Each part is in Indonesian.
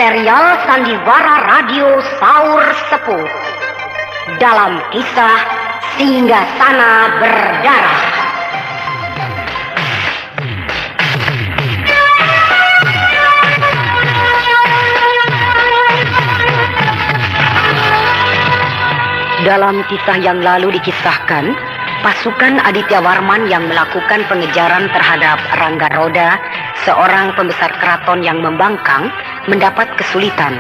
Serial Sandiwara Radio Saur Sepuh dalam kisah Singgasana Berdarah. Dalam kisah yang lalu dikisahkan, pasukan Aditya Warman yang melakukan pengejaran terhadap Rangga Roda, seorang pembesar keraton yang membangkang, mendapat kesulitan.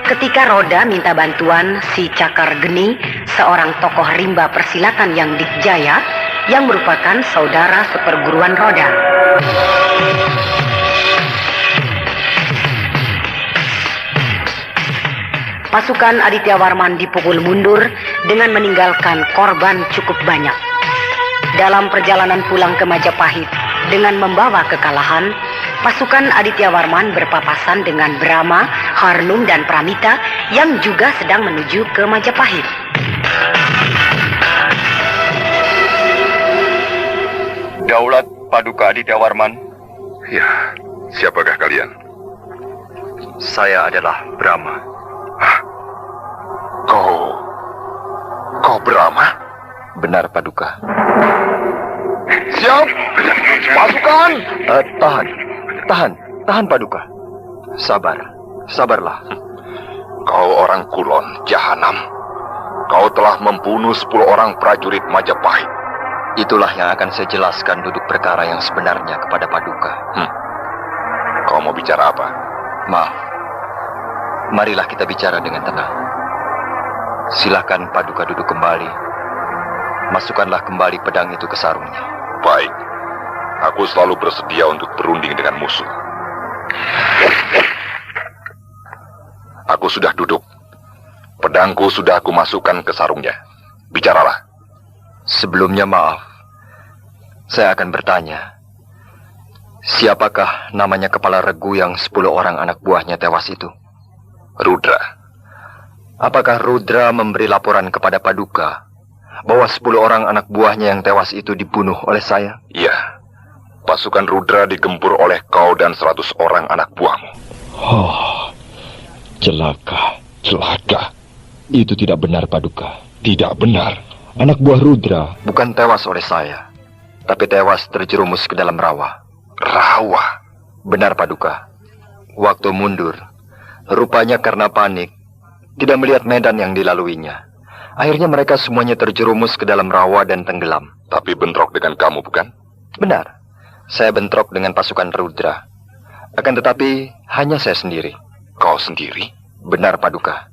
Ketika Roda minta bantuan si Cakar Geni, seorang tokoh rimba persilatan yang dikjaya, yang merupakan saudara seperguruan Roda. Pasukan Aditya Warman dipukul mundur dengan meninggalkan korban cukup banyak. Dalam perjalanan pulang ke Majapahit dengan membawa kekalahan, pasukan Aditya Warman berpapasan dengan Brahma, Harnum, dan Pramita yang juga sedang menuju ke Majapahit. Daulat Paduka Aditya Warman. Ya, siapakah kalian? Saya adalah Brahma. Hah? Kau Brahma? Benar, Paduka. Siap! Pasukan! Tahan, Paduka. Sabarlah. Kau orang Kulon, Jahanam. Kau telah membunuh 10 orang prajurit Majapahit. Itulah yang akan saya jelaskan duduk perkara yang sebenarnya kepada Paduka. Kau mau bicara apa? Maaf. Marilah kita bicara dengan tenang. Silakan Paduka duduk kembali. Masukkanlah kembali pedang itu ke sarungnya. Baik. Aku selalu bersedia untuk berunding dengan musuh. Aku sudah duduk. Pedangku sudah aku masukkan ke sarungnya. Bicaralah. Sebelumnya maaf. Saya akan bertanya. Siapakah namanya kepala regu yang 10 orang anak buahnya tewas itu? Rudra. Apakah Rudra memberi laporan kepada Paduka bahwa 10 orang anak buahnya yang tewas itu dibunuh oleh saya? Iya. Pasukan Rudra digempur oleh kau dan 100 orang anak buahmu. Oh, celaka. Itu tidak benar, Paduka. Tidak benar. Anak buah Rudra bukan tewas oleh saya, tapi tewas terjerumus ke dalam rawa. Rawa? Benar, Paduka. Waktu mundur, rupanya karena panik, tidak melihat medan yang dilaluinya. Akhirnya mereka semuanya terjerumus ke dalam rawa dan tenggelam. Tapi bentrok dengan kamu, bukan? Benar. Saya bentrok dengan pasukan Rudra. Akan tetapi, hanya saya sendiri. Kau sendiri? Benar, Paduka.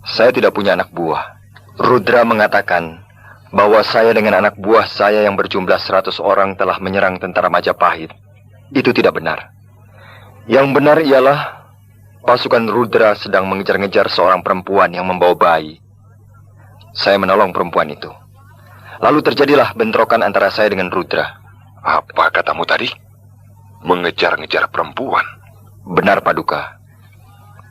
Saya tidak punya anak buah. Rudra mengatakan bahwa saya dengan anak buah saya yang berjumlah 100 orang telah menyerang tentara Majapahit. Itu tidak benar. Yang benar ialah pasukan Rudra sedang mengejar-ngejar seorang perempuan yang membawa bayi. Saya menolong perempuan itu. Lalu terjadilah bentrokan antara saya dengan Rudra. Apa katamu tadi? Mengejar-ngejar perempuan? Benar, Paduka.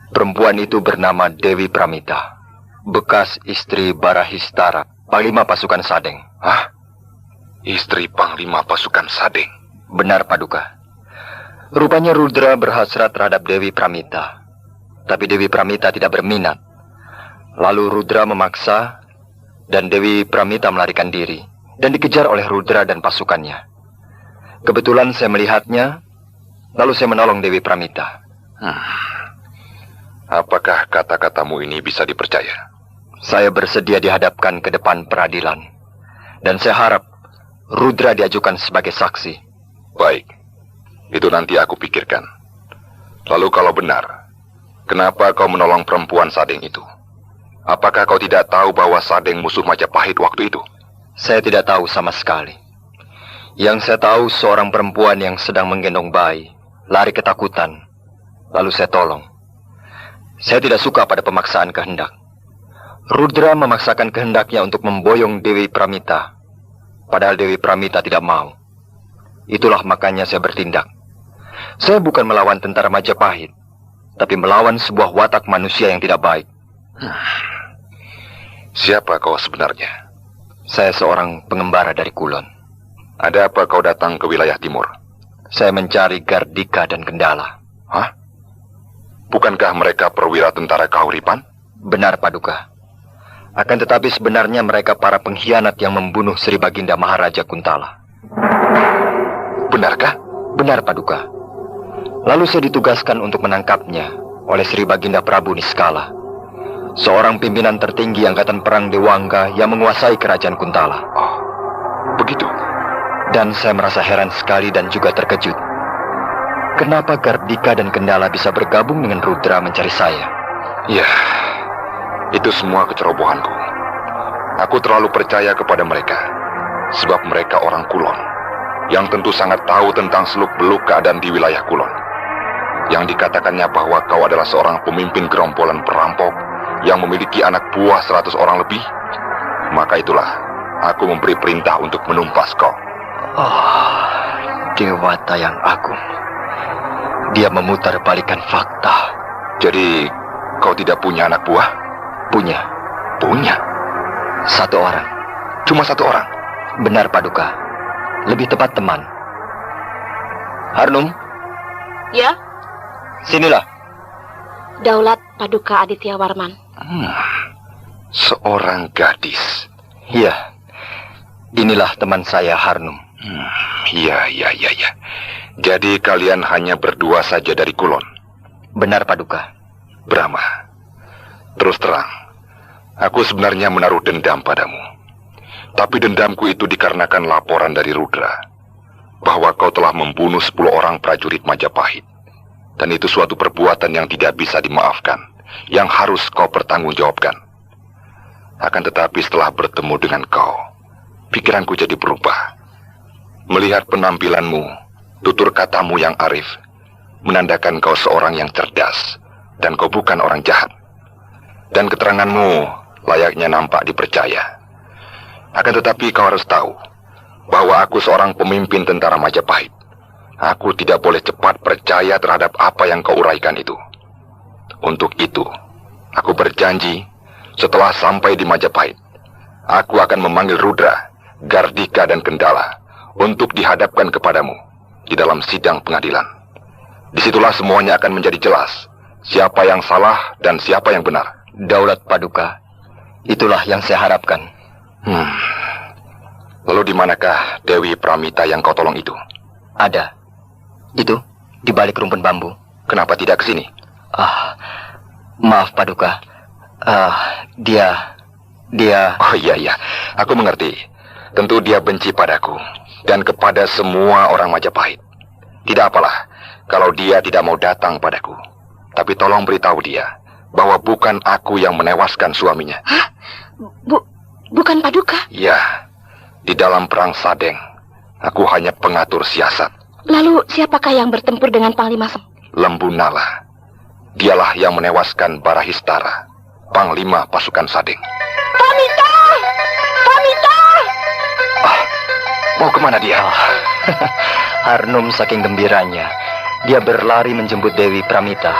Perempuan itu bernama Dewi Pramita, bekas istri Barahistara, Panglima pasukan Sadeng. Hah? Istri Panglima pasukan Sadeng? Benar, Paduka. Rupanya Rudra berhasrat terhadap Dewi Pramita. Tapi Dewi Pramita tidak berminat. Lalu Rudra memaksa, dan Dewi Pramita melarikan diri, dan dikejar oleh Rudra dan pasukannya. Kebetulan saya melihatnya, lalu saya menolong Dewi Pramita. Apakah kata-katamu ini bisa dipercaya? Saya bersedia dihadapkan ke depan peradilan, dan saya harap Rudra diajukan sebagai saksi. Baik, itu nanti aku pikirkan. Lalu kalau benar, kenapa kau menolong perempuan Sadeng itu? Apakah kau tidak tahu bahwa Sadeng musuh Majapahit waktu itu? Saya tidak tahu sama sekali. Yang saya tahu seorang perempuan yang sedang menggendong bayi, lari ketakutan. Lalu saya tolong. Saya tidak suka pada pemaksaan kehendak. Rudra memaksakan kehendaknya untuk memboyong Dewi Pramita. Padahal Dewi Pramita tidak mau. Itulah makanya saya bertindak. Saya bukan melawan tentara Majapahit, tapi melawan sebuah watak manusia yang tidak baik. Siapa kau sebenarnya? Saya seorang pengembara dari Kulon. Ada apa kau datang ke wilayah timur? Saya mencari Gardika dan Kendala. Hah? Bukankah mereka perwira tentara Kahuripan? Benar, Paduka. Akan tetapi sebenarnya mereka para pengkhianat yang membunuh Sri Baginda Maharaja Kuntala. Benarkah? Benar, Paduka. Lalu saya ditugaskan untuk menangkapnya oleh Sri Baginda Prabu Niskala, seorang pimpinan tertinggi Angkatan Perang Dewangga yang menguasai kerajaan Kuntala. Oh, begitu. Dan saya merasa heran sekali dan juga terkejut. Kenapa Gardika dan Kendala bisa bergabung dengan Rudra mencari saya? Ya, itu semua kecerobohanku. Aku terlalu percaya kepada mereka, sebab mereka orang Kulon, yang tentu sangat tahu tentang seluk-beluk keadaan di wilayah Kulon. Yang dikatakannya bahwa kau adalah seorang pemimpin gerombolan perampok yang memiliki anak buah 100 orang lebih. Maka itulah, aku memberi perintah untuk menumpas kau. Oh, Dewata yang agung. Dia memutar balikan fakta. Jadi, kau tidak punya anak buah? Punya. Punya? 1 orang. Cuma 1 orang? Benar, Paduka. Lebih tepat teman. Harnum, Ya, sinilah. Daulat Paduka Aditya Warman. Seorang gadis. Iya. Inilah teman saya, Harnum. Iya. Jadi kalian hanya berdua saja dari Kulon? Benar, Paduka. Brahma, terus terang, aku sebenarnya menaruh dendam padamu. Tapi dendamku itu dikarenakan laporan dari Rudra, bahwa kau telah membunuh 10 orang prajurit Majapahit. Dan itu suatu perbuatan yang tidak bisa dimaafkan, yang harus kau pertanggungjawabkan. Akan tetapi setelah bertemu dengan kau, pikiranku jadi berubah. Melihat penampilanmu, tutur katamu yang arif, menandakan kau seorang yang cerdas, dan kau bukan orang jahat. Dan keteranganmu layaknya nampak dipercaya. Akan tetapi kau harus tahu, bahwa aku seorang pemimpin tentara Majapahit. Aku tidak boleh cepat percaya terhadap apa yang kau uraikan itu. Untuk itu, aku berjanji, setelah sampai di Majapahit, aku akan memanggil Rudra, Gardika, dan Kendala untuk dihadapkan kepadamu di dalam sidang pengadilan. Disitulah semuanya akan menjadi jelas siapa yang salah dan siapa yang benar. Daulat Paduka, itulah yang saya harapkan. Lalu di manakah Dewi Pramita yang kau tolong itu? Ada. Itu, di balik rumpun bambu. Kenapa tidak ke sini? Maaf, Paduka. Dia... Oh iya, aku mengerti. Tentu dia benci padaku dan kepada semua orang Majapahit. Tidak apalah kalau dia tidak mau datang padaku. Tapi tolong beritahu dia bahwa bukan aku yang menewaskan suaminya. Hah? Bukan Paduka? Ya, di dalam perang Sadeng, aku hanya pengatur siasat. Lalu siapakah yang bertempur dengan Panglima Sem? Lembu Nala. Dialah yang menewaskan Barahistara, Panglima pasukan Sadeng. Pamita! Pamita! Mau kemana dia? Harnum saking gembiranya, dia berlari menjemput Dewi Pramita.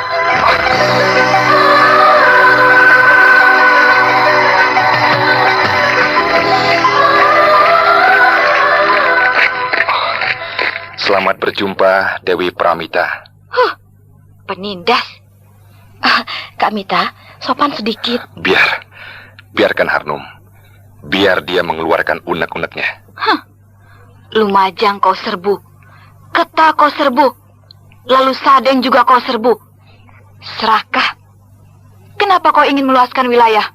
Selamat berjumpa, Dewi Pramita. Penindas. Kak Mita, sopan sedikit. Biarkan Harnum. Biar dia mengeluarkan unek-uneknya. Lumajang kau serbu. Keta kau serbu. Lalu Sadeng juga kau serbu. Serakah. Kenapa kau ingin meluaskan wilayah?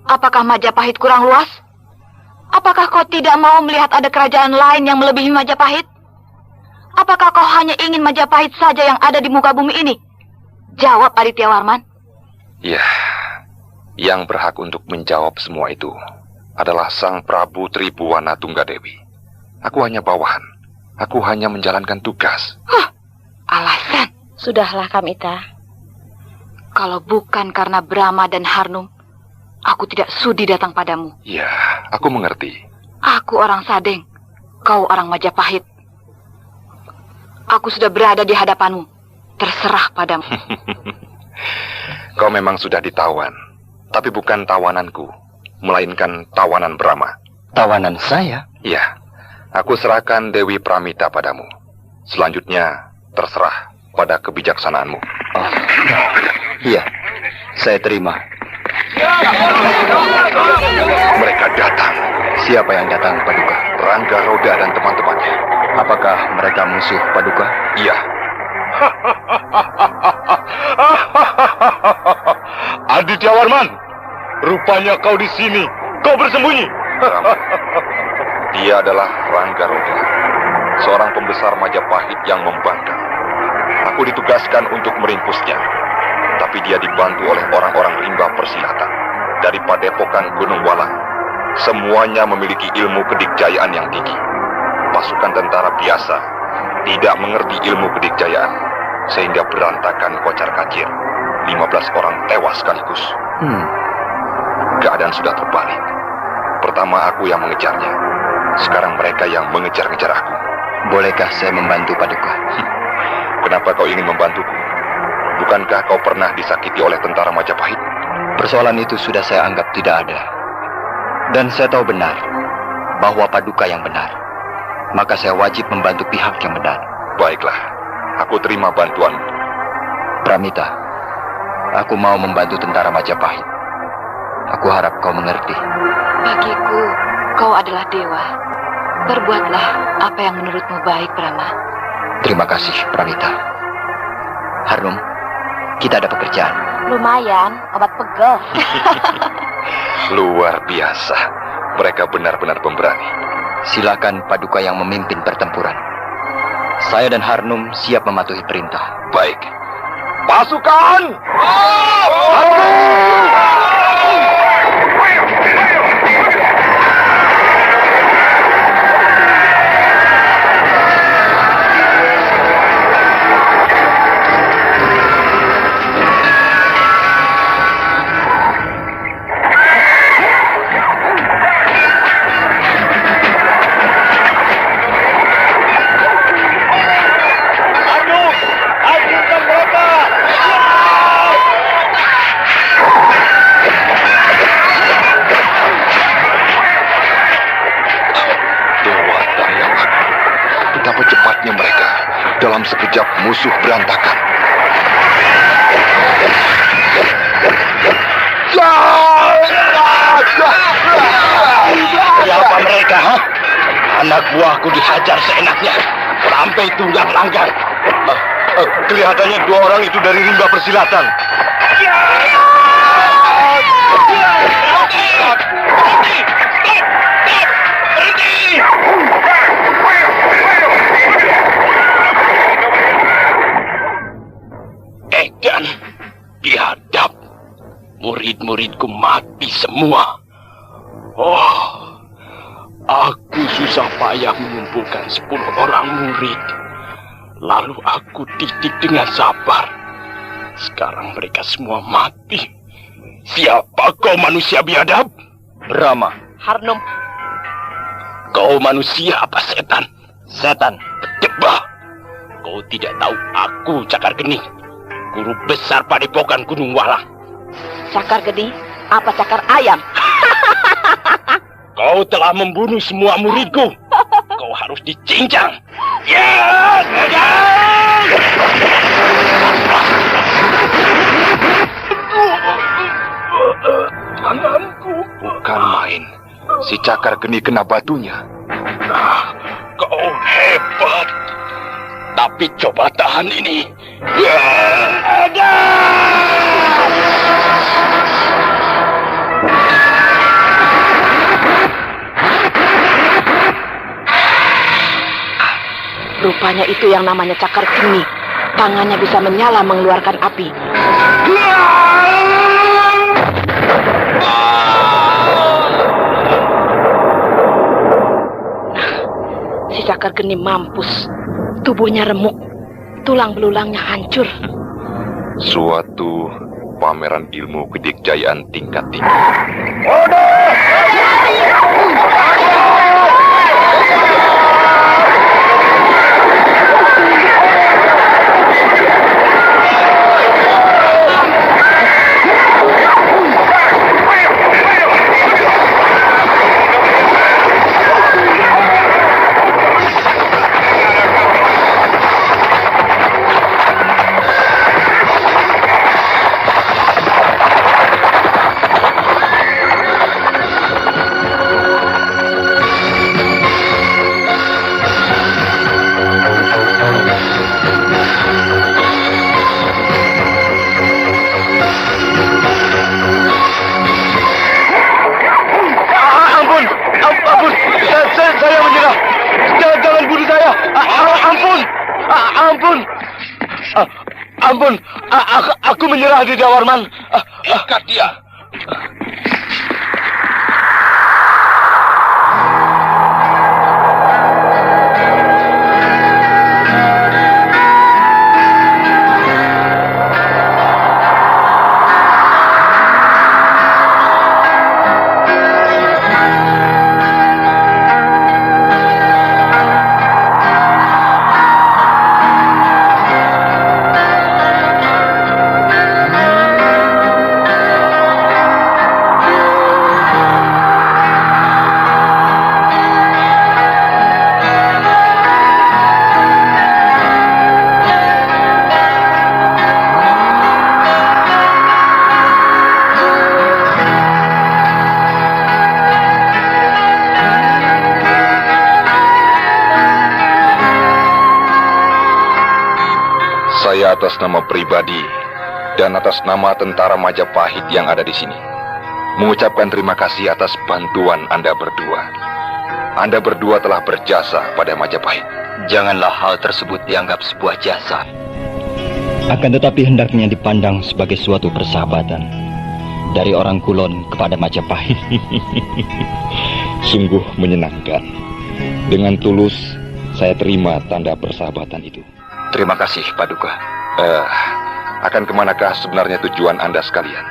Apakah Majapahit kurang luas? Apakah kau tidak mau melihat ada kerajaan lain yang melebihi Majapahit? Apakah kau hanya ingin Majapahit saja yang ada di muka bumi ini? Jawab, Aditya Warman. Ya, yang berhak untuk menjawab semua itu adalah Sang Prabu Tribuwana Tunggadewi. Aku hanya bawahan. Aku hanya menjalankan tugas. Alasan? Sudahlah, Kamita. Kalau bukan karena Brahma dan Harnum, aku tidak sudi datang padamu. Ya, aku mengerti. Aku orang Sadeng, kau orang Majapahit. Aku sudah berada di hadapanmu. Terserah padamu. Kau memang sudah ditawan. Tapi bukan tawananku, melainkan tawanan Brahma. Tawanan saya? Iya. Aku serahkan Dewi Pramita padamu. Selanjutnya, terserah pada kebijaksanaanmu. Oh, iya, saya terima. Mereka datang. Siapa yang datang, Paduka? Rangga Roda dan teman-temannya. Apakah mereka musuh Paduka? Iya. Aditya Warman, rupanya kau di sini. Kau bersembunyi. Rama. Dia adalah Rangga Roda, seorang pembesar Majapahit yang membangkang. Aku ditugaskan untuk meringkusnya, tapi dia dibantu oleh orang-orang rimba persilatan dari Padepokan Gunung Walang. Semuanya memiliki ilmu kedikjayaan yang tinggi. Pasukan tentara biasa tidak mengerti ilmu kedikjayaan, sehingga berantakan kocar-kacir. 15 orang tewas sekaligus. Keadaan sudah terbalik. Pertama aku yang mengejarnya, sekarang mereka yang mengejar-ngejar aku. Bolehkah saya membantu, Paduka? Kenapa kau ingin membantuku? Bukankah kau pernah disakiti oleh tentara Majapahit? Persoalan itu sudah saya anggap tidak ada. Dan saya tahu benar bahwa Paduka yang benar. Maka saya wajib membantu pihak yang benar. Baiklah, aku terima bantuanmu. Pramita, aku mau membantu tentara Majapahit. Aku harap kau mengerti. Bagiku, kau adalah dewa. Perbuatlah apa yang menurutmu baik, Brahma. Terima kasih, Pramita. Harnum, kita ada pekerjaan. Lumayan, obat pegel. Luar biasa. Mereka benar-benar pemberani. Silakan Paduka yang memimpin pertempuran. Saya dan Harnum siap mematuhi perintah. Baik. Pasukan! Betapa cepatnya mereka. Dalam sekejap musuh berantakan. Siapa mereka, ha? Anak buahku dihajar seenaknya. Sampai tunggang langgang. Kelihatannya 2 orang itu dari rimba persilatan. Edan, biadab. Murid-muridku mati semua. Oh, aku susah payah mengumpulkan 10 orang murid. Lalu aku didik dengan sabar. Sekarang mereka semua mati. Siapa kau manusia biadab? Brahma. Harnum, Kau manusia apa setan? Setan. Jebah. Kau tidak tahu aku Cakar Geni, guru besar Padepokan Gunung Walang. cakar geni, apa cakar ayam? Kau telah membunuh semua muridku. Kau harus dicincang. Ya, tanganku. Bukan main. Si Cakar Geni kena batunya. Kau hebat. Tapi coba tahan ini. Ya, ada. Rupanya itu yang namanya cakar geni. Tangannya bisa menyala mengeluarkan api. Si cakar geni mampus. Tubuhnya remuk. Tulang belulangnya hancur. Suatu pameran ilmu kedikjayaan tingkat tinggi. Ampun. Ampun. Aku menyerah di Warman. Ikat dia. Saya atas nama pribadi dan atas nama tentara Majapahit yang ada di sini mengucapkan terima kasih atas bantuan Anda berdua. Anda berdua telah berjasa pada Majapahit. Janganlah hal tersebut dianggap sebuah jasa. Akan tetapi hendaknya dipandang sebagai suatu persahabatan dari orang Kulon kepada Majapahit. Sungguh menyenangkan. Dengan tulus saya terima tanda persahabatan itu. Terima kasih, Paduka. Akan kemanakah sebenarnya tujuan Anda sekalian?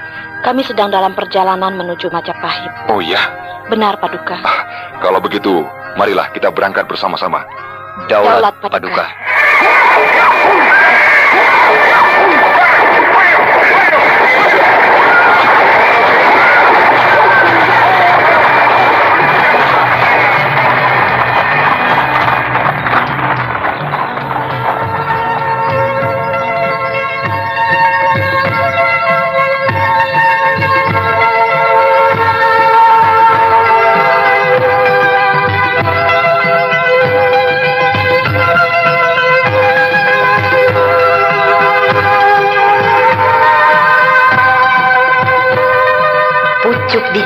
Kami sedang dalam perjalanan menuju Majapahit. Oh iya? Benar, Paduka. Kalau begitu, marilah kita berangkat bersama-sama. Daulat, Paduka.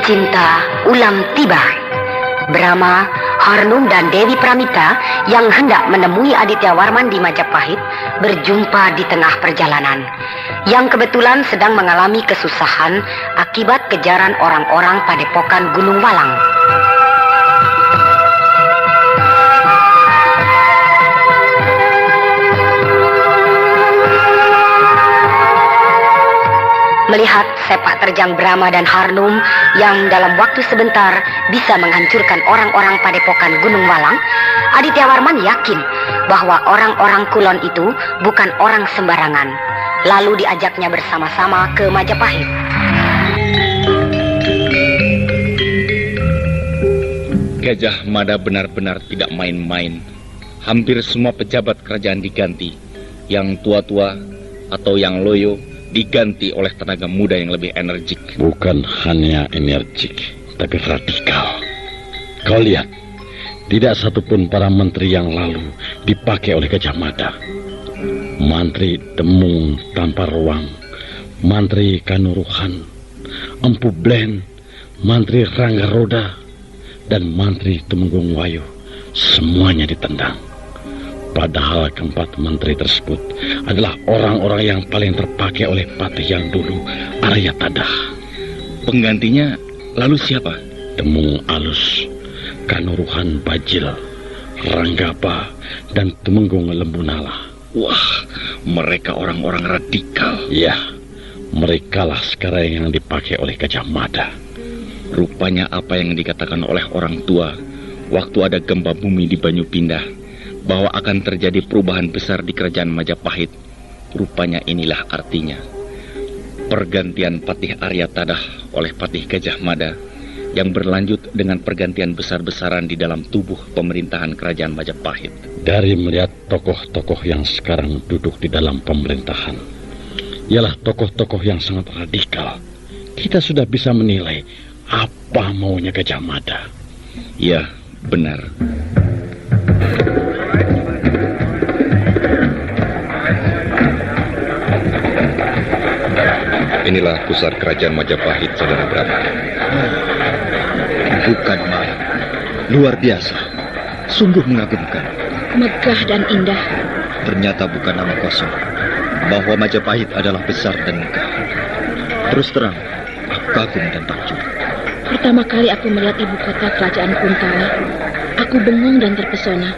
Cinta ulang tiba. Brahma, Harnum dan Dewi Pramita yang hendak menemui Aditya Warman di Majapahit berjumpa di tengah perjalanan, yang kebetulan sedang mengalami kesusahan akibat kejaran orang-orang padepokan Gunung Walang. Melihat sepak terjang Brahma dan Harnum yang dalam waktu sebentar bisa menghancurkan orang-orang padepokan Gunung Walang, Aditya Warman yakin bahwa orang-orang Kulon itu bukan orang sembarangan. Lalu diajaknya bersama-sama ke Majapahit. Gajah Mada benar-benar tidak main-main. Hampir semua pejabat kerajaan diganti. Yang tua-tua atau yang loyo diganti oleh tenaga muda yang lebih energik. Bukan hanya energik, tapi radikal. Kau lihat, tidak satupun para menteri yang lalu dipakai oleh Gajah Mada. Mantri Demung Tanpa Ruang, Mantri Kanuruhan, Empu Blen, Mantri Rangga Roda, dan Mantri Tumenggung Wayu, semuanya ditendang. Padahal keempat menteri tersebut adalah orang-orang yang paling terpakai oleh patih yang dulu, Arya Tadah. Penggantinya lalu siapa? Demung Alus, Kanuruhan Bajil, Ranggapa, dan Tumenggung Lembunala. Wah, mereka orang-orang radikal. Ya, merekalah sekarang yang dipakai oleh Gajah Mada. Rupanya apa yang dikatakan oleh orang tua waktu ada gempa bumi di Banyu Pindah, bahwa akan terjadi perubahan besar di kerajaan Majapahit. Rupanya inilah artinya. Pergantian Patih Arya Tadah oleh Patih Gajah Mada yang berlanjut dengan pergantian besar-besaran di dalam tubuh pemerintahan kerajaan Majapahit. Dari melihat tokoh-tokoh yang sekarang duduk di dalam pemerintahan, ialah tokoh-tokoh yang sangat radikal, kita sudah bisa menilai apa maunya Gajah Mada. Ya, benar. Inilah pusat kerajaan Majapahit, Saudara Brahma. Bukan main. Luar biasa. Sungguh mengagumkan. megah dan indah. Ternyata bukan nama kosong. Bahwa Majapahit adalah besar dan megah. Terus terang, aku kagum dan takjub. Pertama kali aku melihat ibu kota kerajaan Kuntala, aku bengong dan terpesona.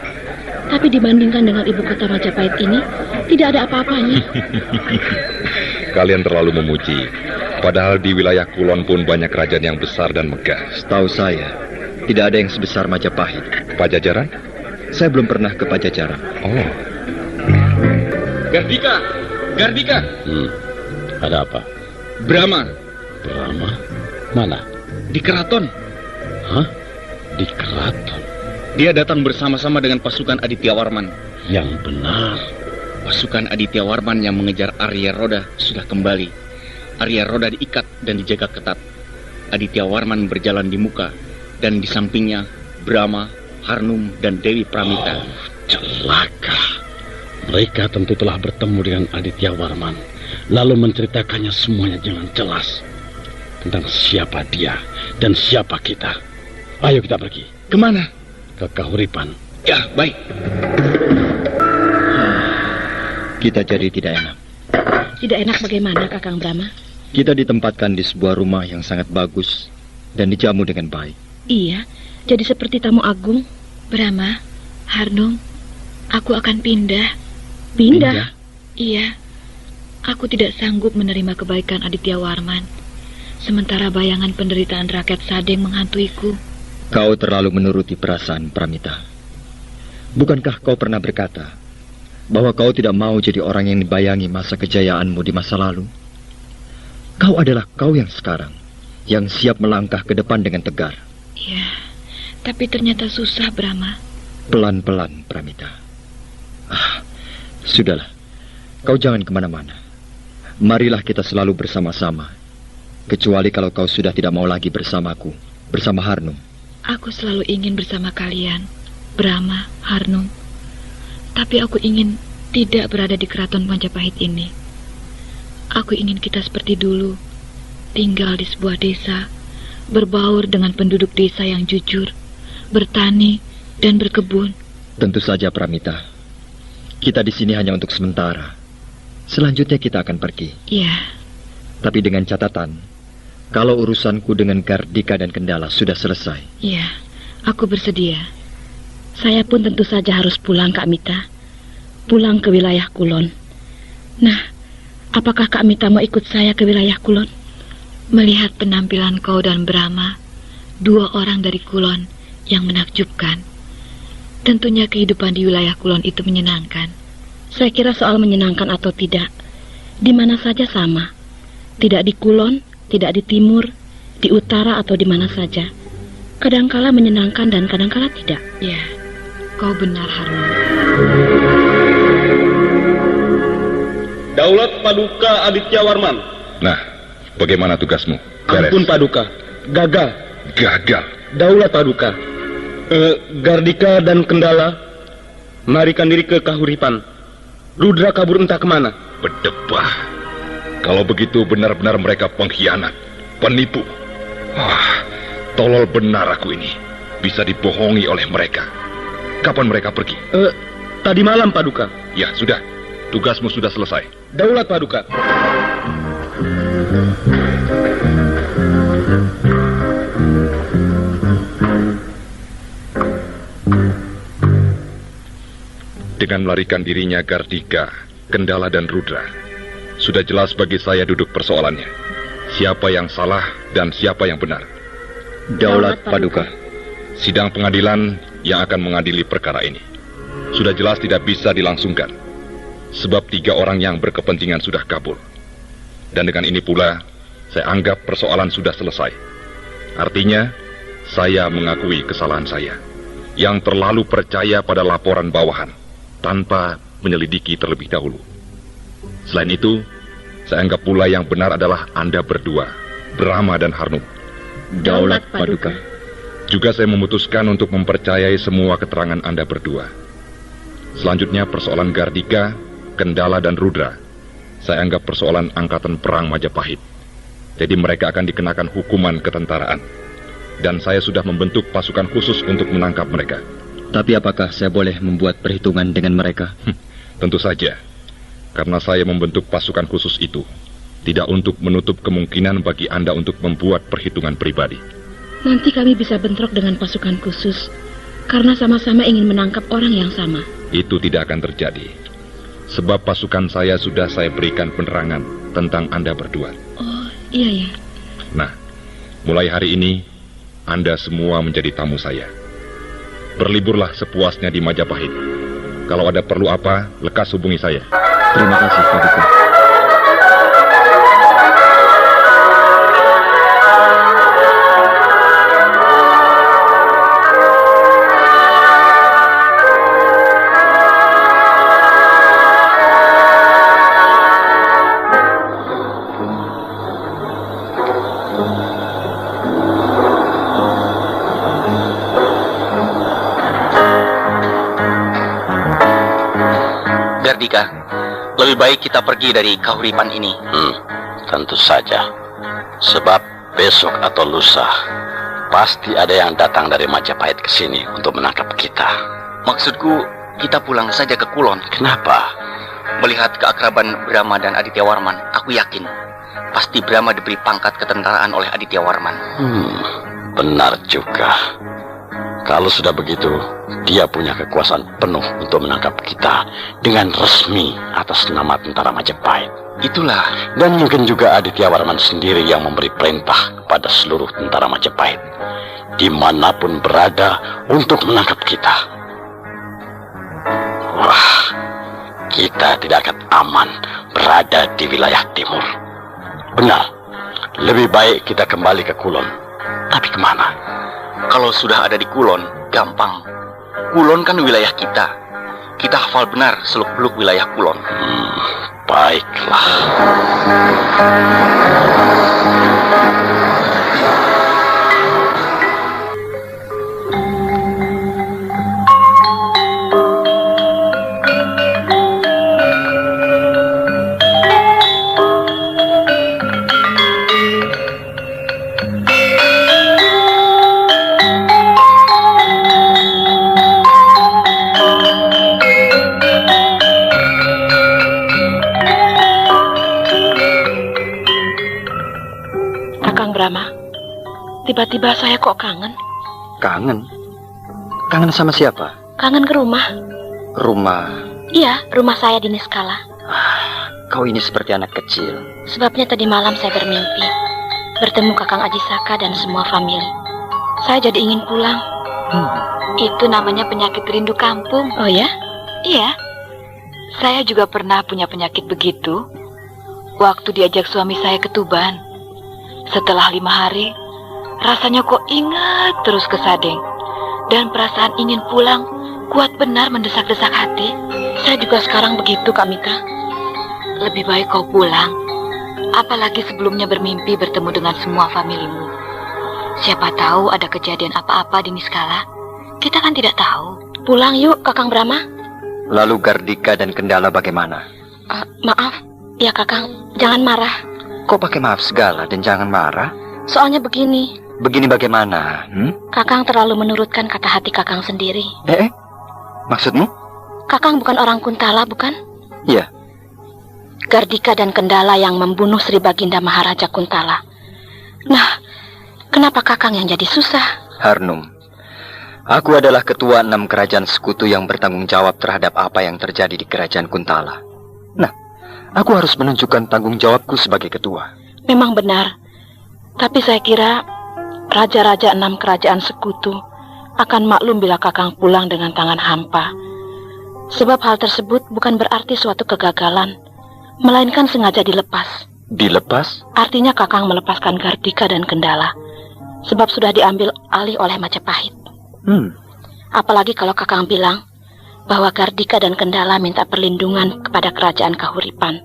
Tapi dibandingkan dengan ibu kota Majapahit ini, tidak ada apa-apanya. Kalian terlalu memuji. Padahal di wilayah Kulon pun banyak kerajaan yang besar dan megah. Setahu saya, tidak ada yang sebesar Majapahit. Pajajaran? Saya belum pernah ke Pajajaran. Oh. Gardika! Gardika! Ada apa? Brahma! Brahma? Mana? Di keraton. Hah? Di keraton? Dia datang bersama-sama dengan pasukan Aditya Warman. Yang benar. Pasukan Aditya Warman yang mengejar Arya Roda sudah kembali. Arya Roda diikat dan dijaga ketat. Aditya Warman berjalan di muka, dan di sampingnya Brahma, Harnum, dan Dewi Pramita. Oh, celaka. Mereka tentu telah bertemu dengan Aditya Warman, lalu menceritakannya semuanya dengan jelas tentang siapa dia dan siapa kita. Ayo kita pergi. Kemana? Ke Kahuripan. Ya, baik. Kita jadi tidak enak. Tidak enak bagaimana, Kakang Brahma? Kita ditempatkan di sebuah rumah yang sangat bagus dan dijamu dengan baik. Iya, jadi seperti tamu agung. Brahma, Harnum, aku akan pindah. Pindah? Iya. Aku tidak sanggup menerima kebaikan Aditya Warman. Sementara bayangan penderitaan rakyat Sadeng menghantuiku. Kau terlalu menuruti perasaan Pramita. Bukankah kau pernah berkata bahwa kau tidak mau jadi orang yang dibayangi masa kejayaanmu di masa lalu? Kau adalah kau yang sekarang, yang siap melangkah ke depan dengan tegar. Iya, tapi ternyata susah, Brahma. Pelan-pelan, Pramita. Sudahlah, kau jangan kemana-mana. Marilah kita selalu bersama-sama. Kecuali kalau kau sudah tidak mau lagi bersamaku, bersama Harnum. Aku selalu ingin bersama kalian, Brahma, Harnum. Tapi aku ingin tidak berada di keraton Majapahit ini. Aku ingin kita seperti dulu, tinggal di sebuah desa, berbaur dengan penduduk desa yang jujur, bertani dan berkebun. Tentu saja, Pramita. Kita di sini hanya untuk sementara. Selanjutnya kita akan pergi. Iya. Tapi dengan catatan, kalau urusanku dengan Gardika dan Kendala sudah selesai. Iya, aku bersedia. Saya pun tentu saja harus pulang, Kak Mita. Pulang ke wilayah Kulon. Nah, apakah Kak Mita mau ikut saya ke wilayah Kulon? Melihat penampilan kau dan Brahma, dua orang dari Kulon yang menakjubkan. Tentunya kehidupan di wilayah Kulon itu menyenangkan. Saya kira soal menyenangkan atau tidak, di mana saja sama. Tidak di Kulon, tidak di timur, di utara atau di mana saja. Kadangkala menyenangkan dan kadangkala tidak. Ya, kau benar, Harnum. Daulat Paduka Aditya Warman. Nah, bagaimana tugasmu? Beres. Ampun Paduka, gagal. Gagal. Daulat Paduka. Gardika dan Kendala melarikan diri ke Kahuripan. Rudra kabur entah kemana. Berdebah. Kalau begitu benar-benar mereka pengkhianat, penipu. Wah, tolol benar aku ini. Bisa dibohongi oleh mereka. Kapan mereka pergi? Tadi malam, Paduka. Ya, sudah. Tugasmu sudah selesai. Daulat Paduka. Dengan melarikan dirinya Gardika, Kendala dan Rudra, sudah jelas bagi saya duduk persoalannya. Siapa yang salah dan siapa yang benar. Daulat Paduka. Sidang pengadilan yang akan mengadili perkara ini sudah jelas tidak bisa dilangsungkan. Sebab 3 orang yang berkepentingan sudah kabur. Dan dengan ini pula, saya anggap persoalan sudah selesai. Artinya, saya mengakui kesalahan saya, yang terlalu percaya pada laporan bawahan, tanpa menyelidiki terlebih dahulu. Selain itu, saya anggap pula yang benar adalah Anda berdua, Brahma dan Harnum. Daulat Paduka. Juga saya memutuskan untuk mempercayai semua keterangan Anda berdua. Selanjutnya persoalan Gardika, Kendala dan Rudra, saya anggap persoalan angkatan perang Majapahit. Jadi mereka akan dikenakan hukuman ketentaraan. Dan saya sudah membentuk pasukan khusus untuk menangkap mereka. Tapi apakah saya boleh membuat perhitungan dengan mereka? Tentu saja. Karena saya membentuk pasukan khusus itu. Tidak untuk menutup kemungkinan bagi Anda untuk membuat perhitungan pribadi. Nanti kami bisa bentrok dengan pasukan khusus karena sama-sama ingin menangkap orang yang sama. Itu tidak akan terjadi. Sebab pasukan saya sudah saya berikan penerangan tentang Anda berdua. Oh, iya ya. Nah, mulai hari ini, Anda semua menjadi tamu saya. Berliburlah sepuasnya di Majapahit. Kalau ada perlu apa, lekas hubungi saya. Terima kasih, Kardika. Gardika, lebih baik kita pergi dari Kahuripan ini. Tentu saja. Sebab besok atau lusa pasti ada yang datang dari Majapahit ke sini untuk menangkap kita. Maksudku, kita pulang saja ke Kulon. Kenapa? Melihat keakraban Brahma dan Aditya Warman, aku yakin pasti Brahma diberi pangkat ketentaraan oleh Aditya Warman. Benar juga. Kalau sudah begitu, dia punya kekuasaan penuh untuk menangkap kita dengan resmi atas nama tentara Majapahit. Itulah. Dan mungkin juga Aditya Warman sendiri yang memberi perintah kepada seluruh tentara Majapahit dimanapun berada untuk menangkap kita. Wah, kita tidak akan aman berada di wilayah timur. Benar, lebih baik kita kembali ke Kulon. Tapi kemana? Kalau sudah ada di Kulon, gampang. Kulon kan wilayah kita. Kita hafal benar seluk-beluk wilayah Kulon. Baiklah. Tiba-tiba saya kok kangen. Kangen? Kangen sama siapa? Kangen ke rumah. Rumah? Iya, rumah saya di Niskala. Kau ini seperti anak kecil. Sebabnya tadi malam saya bermimpi bertemu Kakang Ajisaka dan semua famili. Saya jadi ingin pulang. Itu namanya penyakit rindu kampung. Oh ya? Iya. Saya juga pernah punya penyakit begitu. Waktu diajak suami saya ke Tuban. Setelah 5 hari, rasanya kok ingat terus ke Sadeng. Dan perasaan ingin pulang kuat benar mendesak-desak hati. Saya juga sekarang begitu, Kak Mita. Lebih baik kau pulang. Apalagi sebelumnya bermimpi bertemu dengan semua familimu. Siapa tahu ada kejadian apa-apa di Niskala. Kita kan tidak tahu. Pulang yuk, Kakang Brahma. Lalu Gardika dan Kendala bagaimana? Maaf, ya Kakang, jangan marah. Kok pakai maaf segala dan jangan marah? Soalnya begini. Begini bagaimana? Kakang terlalu menurutkan kata hati Kakang sendiri. Maksudmu? Kakang bukan orang Kuntala, bukan? Iya. Gardika dan Kendala yang membunuh Sri Baginda Maharaja Kuntala. Nah, kenapa Kakang yang jadi susah? Harnum, aku adalah ketua 6 kerajaan sekutu yang bertanggung jawab terhadap apa yang terjadi di kerajaan Kuntala. Nah, aku harus menunjukkan tanggung jawabku sebagai ketua. Memang benar. Tapi saya kira raja-raja 6 kerajaan sekutu akan maklum bila Kakang pulang dengan tangan hampa. Sebab hal tersebut bukan berarti suatu kegagalan, melainkan sengaja dilepas. Dilepas? Artinya Kakang melepaskan Gardika dan Kendala, sebab sudah diambil alih oleh Majapahit. Apalagi kalau Kakang bilang bahwa Gardika dan Kendala minta perlindungan kepada kerajaan Kahuripan.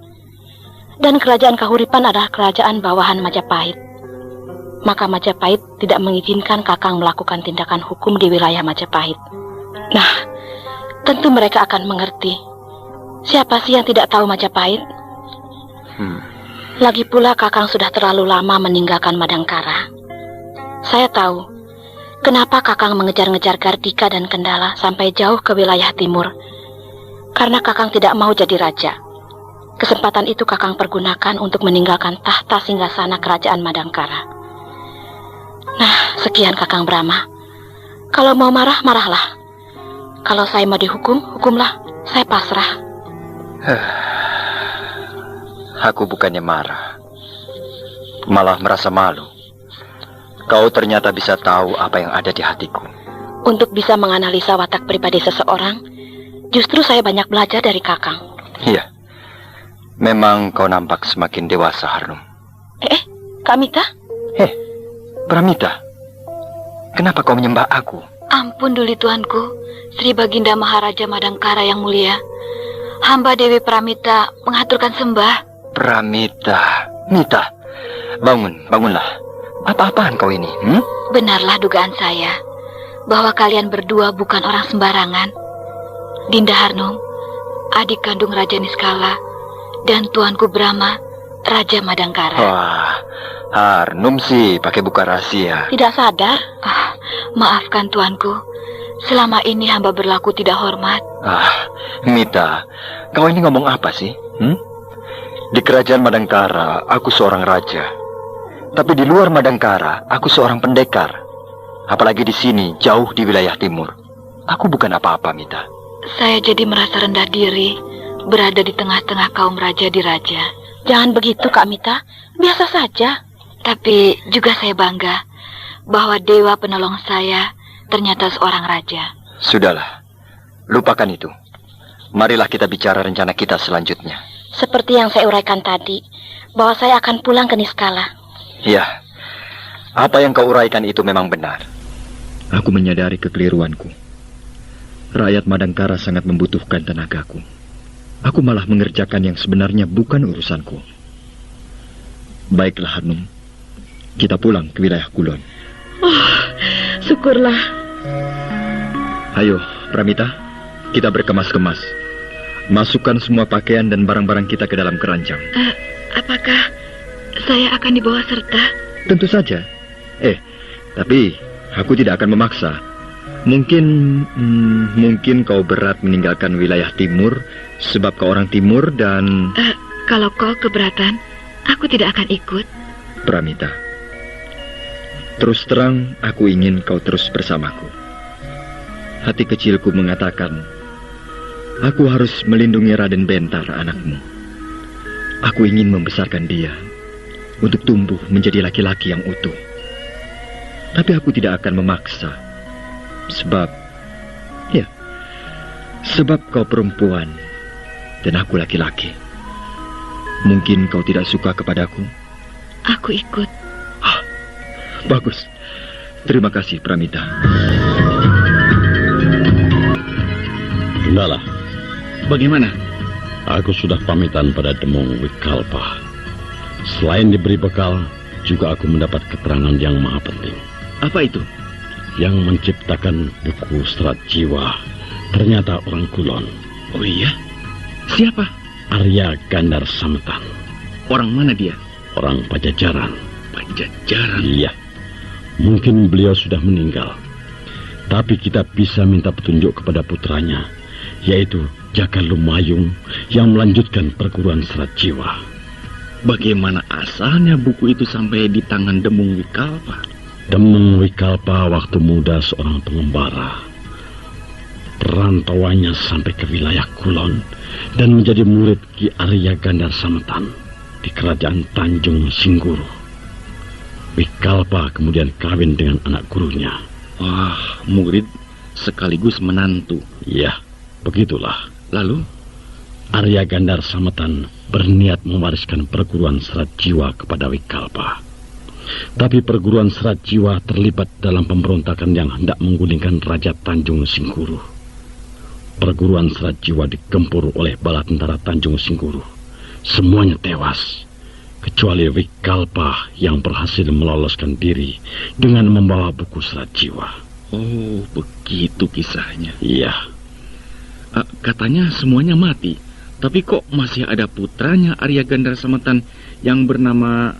Dan kerajaan Kahuripan adalah kerajaan bawahan Majapahit. Maka Majapahit tidak mengizinkan Kakang melakukan tindakan hukum di wilayah Majapahit. Nah, tentu mereka akan mengerti. Siapa sih yang tidak tahu Majapahit? Lagi pula Kakang sudah terlalu lama meninggalkan Madangkara. Saya tahu, Kenapa Kakang mengejar-ngejar Gardika dan Kendala sampai jauh ke wilayah timur? Karena Kakang tidak mau jadi raja. Kesempatan itu Kakang pergunakan untuk meninggalkan tahta singgasana kerajaan Madangkara. Nah, sekian Kakang Brahma. Kalau mau marah, marahlah. Kalau saya mau dihukum, hukumlah. Saya pasrah. Aku bukannya marah, malah merasa malu. Kau ternyata bisa tahu apa yang ada di hatiku. Untuk bisa menganalisa watak pribadi seseorang, justru saya banyak belajar dari Kakang. Iya, memang kau nampak semakin dewasa, Harnum. Kak Mita? Pramita, kenapa kau menyembah aku? Ampun Duli Tuanku, Sri Baginda Maharaja Madangkara yang mulia. Hamba Dewi Pramita mengaturkan sembah. Pramita, Mita, bangunlah. Apa-apaan kau ini? Benarlah dugaan saya, bahwa kalian berdua bukan orang sembarangan. Dinda Harnum, adik kandung Raja Niskala, dan Tuanku Brahma, Raja Madangkara. Wah, Harnum sih pakai buka rahasia. Tidak sadar? Maafkan Tuanku, selama ini hamba berlaku tidak hormat. Mita, kau ini ngomong apa sih? Di kerajaan Madangkara, aku seorang raja. Tapi di luar Madangkara, aku seorang pendekar. Apalagi di sini, jauh di wilayah timur. Aku bukan apa-apa, Mita. Saya jadi merasa rendah diri, berada di tengah-tengah kaum raja di raja. Jangan begitu, Kak Mita. Biasa saja. Tapi juga saya bangga bahwa dewa penolong saya ternyata seorang raja. Sudahlah, lupakan itu. Marilah kita bicara rencana kita selanjutnya. Seperti yang saya uraikan tadi, bahwa saya akan pulang ke Niskala. Ya, apa yang kau uraikan itu memang benar. Aku menyadari kekeliruanku. Rakyat Madangkara sangat membutuhkan tenagaku. Aku malah mengerjakan yang sebenarnya bukan urusanku. Baiklah, Harnum. Kita pulang ke wilayah Kulon. Syukurlah. Ayo, Pramita, kita berkemas-kemas. Masukkan semua pakaian dan barang-barang kita ke dalam keranjang. Apakah saya akan dibawa serta? Tentu saja. Tapi aku tidak akan memaksa. Mungkin kau berat meninggalkan wilayah timur sebab kau orang timur dan... Kalau kau keberatan, aku tidak akan ikut. Pramita, terus terang aku ingin kau terus bersamaku. Hati kecilku mengatakan, aku harus melindungi Raden Bentar, anakmu. Aku ingin membesarkan dia untuk tumbuh menjadi laki-laki yang utuh. Tapi aku tidak akan memaksa. Sebab kau perempuan dan aku laki-laki. Mungkin kau tidak suka kepadaku. Aku ikut. Bagus. Terima kasih, Pramita. Kendala. Bagaimana? Aku sudah pamitan pada Demung Wikalpa. Selain diberi bekal, juga aku mendapat keterangan yang maha penting. Apa itu? Yang menciptakan buku Serat Jiwa ternyata orang Kulon. Oh iya? Siapa? Arya Gandar Sametan. Orang mana dia? Orang Pajajaran. Pajajaran? Iya. Mungkin beliau sudah meninggal. Tapi kita bisa minta petunjuk kepada putranya, yaitu Jaka Lumayung yang melanjutkan perguruan Serat Jiwa. Bagaimana asalnya buku itu sampai di tangan Demung Wikalpa? Demung Wikalpa waktu muda seorang pengembara. Perantauannya sampai ke wilayah Kulon dan menjadi murid Ki Arya Gandar Sametan di kerajaan Tanjung Singguru. Wikalpa kemudian kawin dengan anak gurunya. Wah, murid sekaligus menantu. Ya, begitulah. Lalu? Arya Gandar Sametan berniat mewariskan perguruan Serat Jiwa kepada Wikalpa. Tapi perguruan Serat Jiwa terlibat dalam pemberontakan yang hendak menggulingkan Raja Tanjung Singguru. Perguruan Serat Jiwa digempur oleh bala tentara Tanjung Singguru. Semuanya tewas, kecuali Wikalpa yang berhasil meloloskan diri dengan membawa buku Serat Jiwa. Oh, begitu kisahnya. Iya. Katanya semuanya mati. Tapi kok masih ada putranya Arya Gandar Sametan yang bernama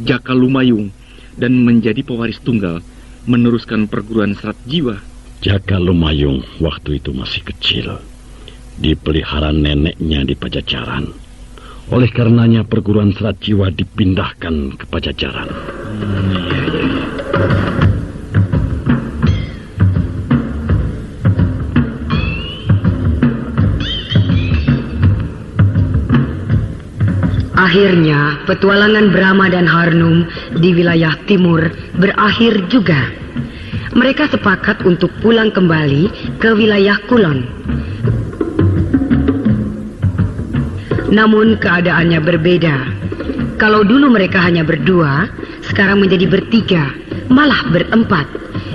Jaka Lumayung dan menjadi pewaris tunggal. meneruskan perguruan serat jiwa? Jaka Lumayung waktu itu masih kecil, dipelihara neneknya di Pajajaran. Oleh karenanya perguruan serat jiwa dipindahkan ke Pajajaran. Akhirnya, petualangan Brahma dan Harnum di wilayah timur berakhir juga. Mereka sepakat untuk pulang kembali ke wilayah Kulon. Namun keadaannya berbeda. Kalau dulu mereka hanya berdua, sekarang menjadi bertiga, malah berempat,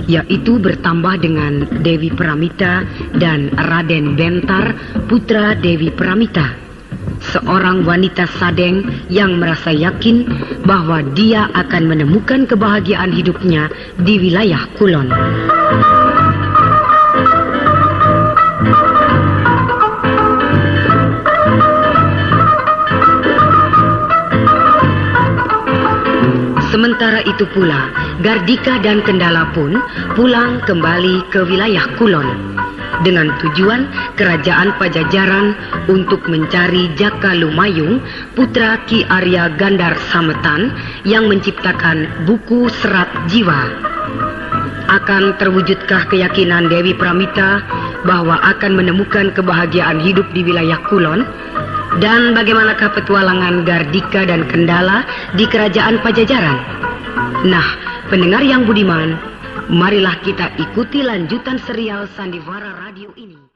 yaitu bertambah dengan Dewi Pramita dan Raden Bentar, putra Dewi Pramita. Seorang wanita Sadeng yang merasa yakin bahwa dia akan menemukan kebahagiaan hidupnya di wilayah Kulon. Sementara itu pula, Gardika dan Kendala pun pulang kembali ke wilayah Kulon dengan tujuan kerajaan Pajajaran untuk mencari Jaka Lumayung, putra Ki Arya Gandar Sametan yang menciptakan buku serat jiwa. Akan terwujudkah keyakinan Dewi Pramita bahwa akan menemukan kebahagiaan hidup di wilayah Kulon? Dan bagaimanakah petualangan Gardika dan Kendala di kerajaan Pajajaran? Nah, pendengar yang budiman, marilah kita ikuti lanjutan serial Sandiwara Radio ini.